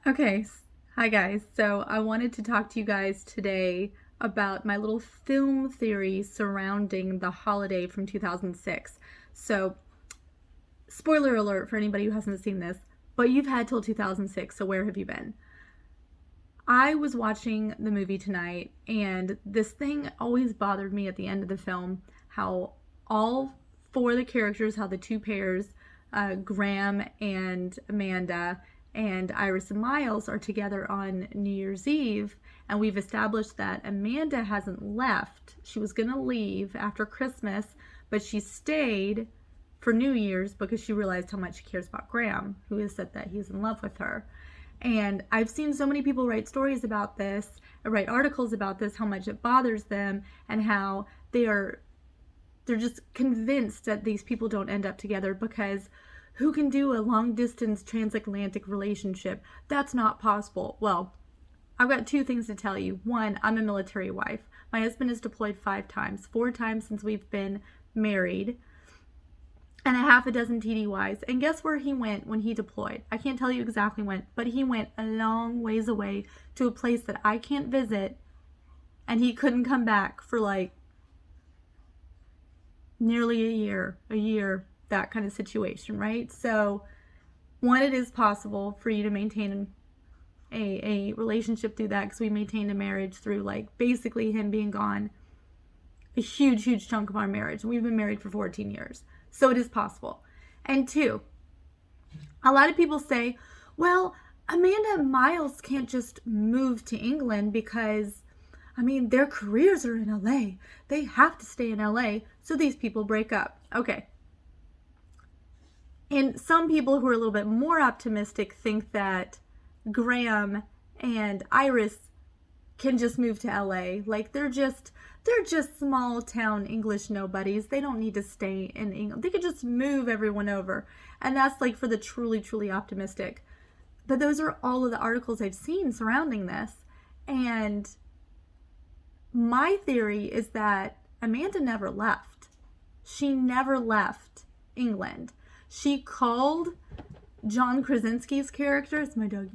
Okay, hi guys. So I wanted to talk to you guys today about my little film theory surrounding the holiday from 2006. So, spoiler alert for anybody who hasn't seen this, but you've had till 2006, so where have you been? I was watching the movie tonight, and this thing always bothered me at the end of the film how all four of the characters, how the two pairs, Graham and Amanda, and Iris and Miles, are together on New Year's Eve. And we've established that Amanda hasn't left. She was going to leave after Christmas, but she stayed for New Year's because she realized how much she cares about Graham, who has said that he's in love with her. And I've seen so many people write stories about this, write articles about this, how much it bothers them, and how they're just convinced that these people don't end up together because who can do a long distance transatlantic relationship? That's not possible. Well, I've got two things to tell you. One, I'm a military wife. My husband is deployed 5 times, 4 times since we've been married, and a half a dozen TDYs. And guess where he went when he deployed? I can't tell you exactly when, but he went a long ways away to a place that I can't visit, and he couldn't come back for like nearly a year, that kind of situation, right? So, one, it is possible for you to maintain a relationship through that because we maintained a marriage through like basically him being gone a huge chunk of our marriage. We've been married for 14 years. So it is possible. And two, a lot of people say, well, Amanda and Miles can't just move to England because, I mean, their careers are in LA. They have to stay in LA, so these people break up. Okay. And some people who are a little bit more optimistic think that Graham and Iris can just move to LA. Like they're just small town English nobodies. They don't need to stay in England. They could just move everyone over. And that's like for the truly optimistic. But those are all of the articles I've seen surrounding this. And my theory is that Amanda never left. She never left England. She called John Krasinski's character, it's my dog,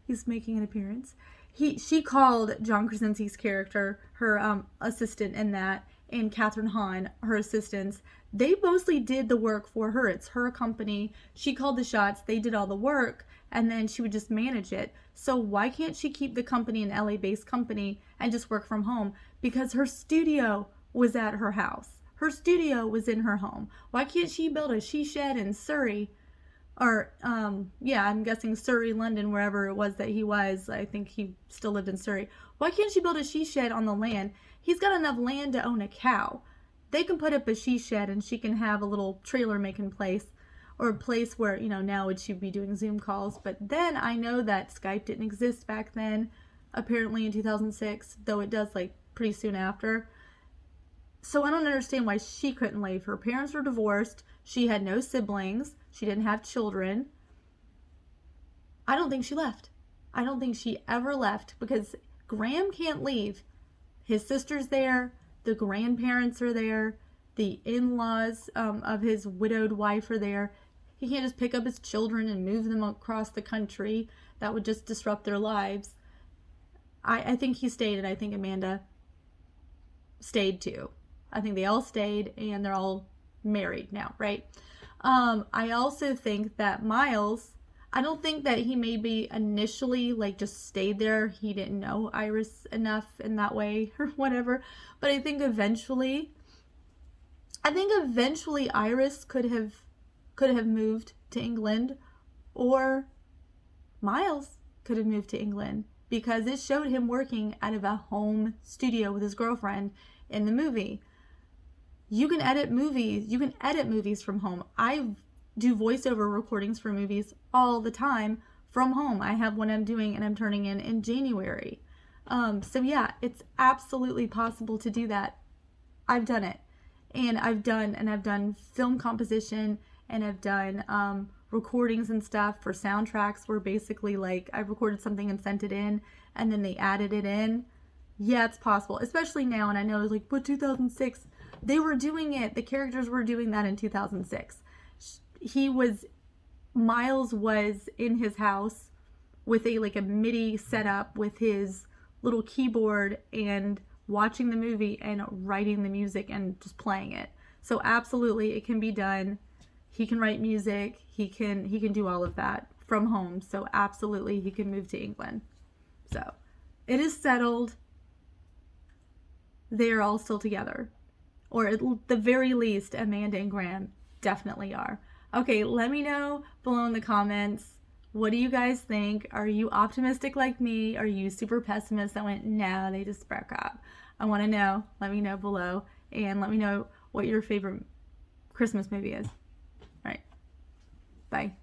he's making an appearance. She called John Krasinski's character, her assistant in that, and Catherine Hahn, her assistants. They mostly did the work for her. It's her company. She called the shots. They did all the work, and then she would just manage it. So why can't she keep the company an LA-based company and just work from home? Because her studio was at her house. Her studio was in her home. Why can't she build a she shed in Surrey? Or, I'm guessing Surrey, London, wherever it was that he was. I think he still lived in Surrey. Why can't she build a she shed on the land? He's got enough land to own a cow. They can put up a she shed and she can have a little trailer making place, or a place where, now would she be doing Zoom calls. But then I know that Skype didn't exist back then, apparently in 2006, though it does like pretty soon after. So I don't understand why she couldn't leave. Her parents were divorced. She had no siblings. She didn't have children. I don't think she left. I don't think she ever left because Graham can't leave. His sister's there. The grandparents are there. The in-laws of his widowed wife are there. He can't just pick up his children and move them across the country. That would just disrupt their lives. I think he stayed, and I think Amanda stayed too. I think they all stayed, and they're all married now, right? I also think that Miles, I don't think that he maybe initially like just stayed there. He didn't know Iris enough in that way or whatever. But I think eventually Iris could have moved to England, or Miles could have moved to England because it showed him working out of a home studio with his girlfriend in the movie. You can edit movies from home. I do voiceover recordings for movies all the time from home. I have one I'm doing and I'm turning in January. So yeah, it's absolutely possible to do that. I've done it. And I've done film composition, and I've done recordings and stuff for soundtracks where basically like I recorded something and sent it in and then they added it in. Yeah, it's possible, especially now. And I know it's like, but 2006, they were doing it. The characters were doing that in 2006. Miles was in his house with a like a MIDI setup with his little keyboard and watching the movie and writing the music and just playing it. So absolutely it can be done. He can write music. He can do all of that from home. So absolutely he can move to England. So it is settled. They are all still together. Or at the very least, Amanda and Graham definitely are. Okay, let me know below in the comments. What do you guys think? Are you optimistic like me? Are you super pessimist that went, no, they just broke up? I want to know. Let me know below. And let me know what your favorite Christmas movie is. All right. Bye.